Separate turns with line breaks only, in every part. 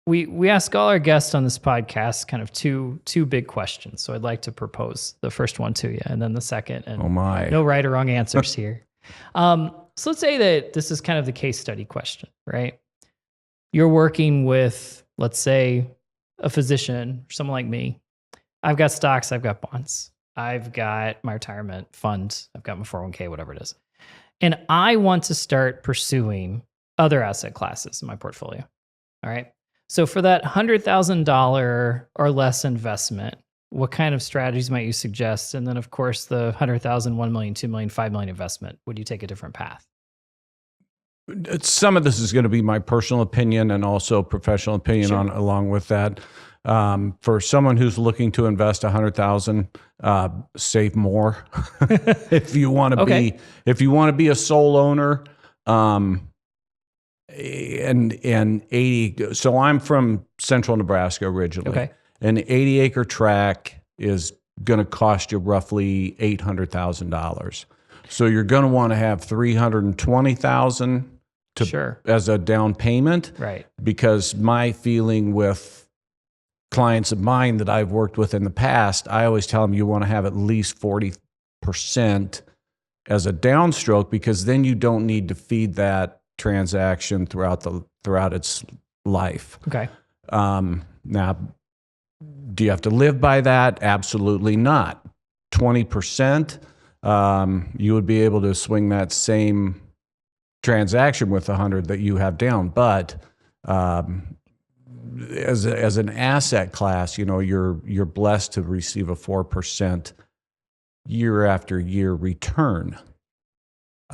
we ask all our guests on this podcast kind of two big questions. So I'd like to propose the first one to you, and then the second. And
Oh my!
No right or wrong answers here. So let's say that this is kind of the case study question, right? You're working with, let's say, a physician, or someone like me. I've got stocks, I've got bonds, I've got my retirement fund, I've got my 401k, whatever it is. And I want to start pursuing other asset classes in my portfolio. All right. So for that $100,000 or less investment, what kind of strategies might you suggest? And then, of course, the 100,000, 1 million, 2 million, 5 million investment, would you take a different path?
Some of this is going to be my personal opinion and also professional opinion along with that. For someone who's looking to invest 100,000, save more. If you want to be a sole owner, and 80. So I'm from central Nebraska originally.
Okay.
An 80-acre tract is going to cost you roughly $800,000. So you're going to want to have $320,000 as a down payment,
right? Because
my feeling with clients of mine that I've worked with in the past, I always tell them you want to have at least 40% as a downstroke, because then you don't need to feed that transaction throughout its life.
Okay.
Now, do you have to live by that? Absolutely not. 20%, you would be able to swing that same transaction with 100 that you have down. But as an asset class, you're blessed to receive a 4% year after year return.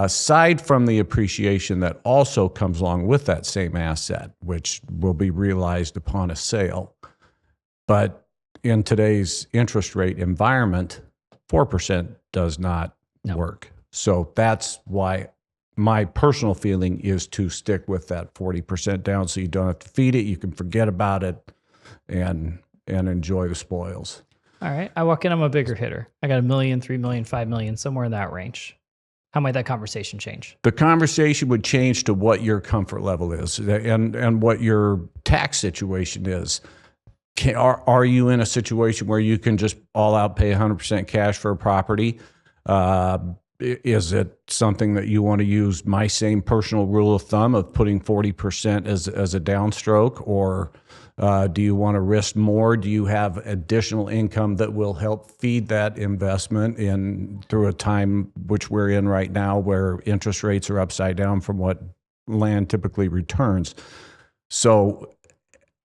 Aside from the appreciation that also comes along with that same asset, which will be realized upon a sale. But in today's interest rate environment, 4% does not work. So that's why my personal feeling is to stick with that 40% down, so you don't have to feed it. You can forget about it and enjoy the spoils.
All right. I walk in, I'm a bigger hitter. I got $1 million, 3 million, 5 million, somewhere in that range. How might that conversation change?
The conversation would change to what your comfort level is and what your tax situation is. Are you in a situation where you can just all out pay 100% cash for a property? Is it something that you want to use my same personal rule of thumb of putting 40% as a downstroke? Or do you want to risk more? Do you have additional income that will help feed that investment through a time which we're in right now, where interest rates are upside down from what land typically returns? So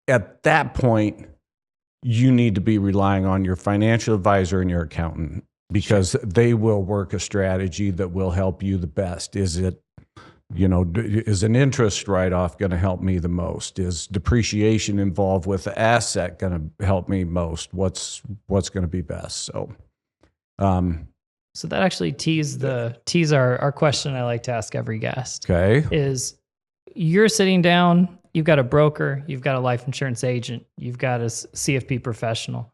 at that point, you need to be relying on your financial advisor and your accountant, because they will work a strategy that will help you the best. Is an interest write-off going to help me the most? Is depreciation involved with the asset going to help me most? What's going to be best? So
that actually tees our question I like to ask every guest.
Okay.
Is you're sitting down, you've got a broker, you've got a life insurance agent, you've got a CFP professional.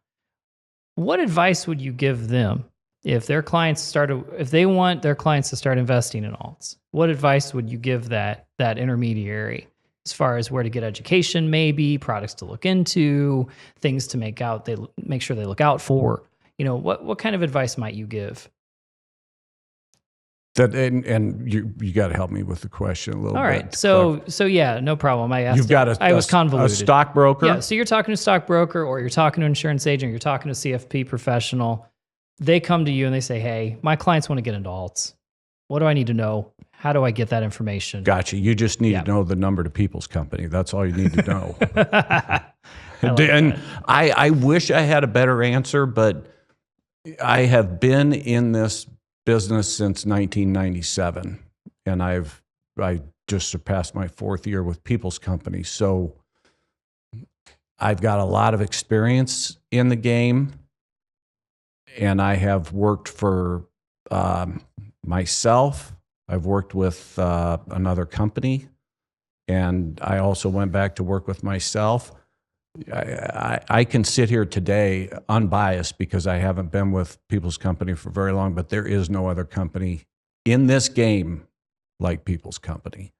What advice would you give them if they want their clients to start investing in alts? What advice would you give that intermediary as far as where to get education, maybe products to look into, things to make sure they look out for? What kind of advice might you give?
And you got to help me with the question a little bit.
All right. So yeah, no problem. I asked.
I was convoluted. A stockbroker?
Yeah. So you're talking to a stockbroker, or you're talking to an insurance agent, or you're talking to a CFP professional. They come to you and they say, "Hey, my clients want to get into alts. What do I need to know? How do I get that information?"
Gotcha. You just need to know the number to People's Company. That's all you need to know. I wish I had a better answer, but I have been in this business since 1997, and I just surpassed my 4th year with People's Company. So I've got a lot of experience in the game, and I have worked for myself. I've worked with another company, and I also went back to work with myself. I can sit here today unbiased because I haven't been with People's Company for very long, but there is no other company in this game like People's Company.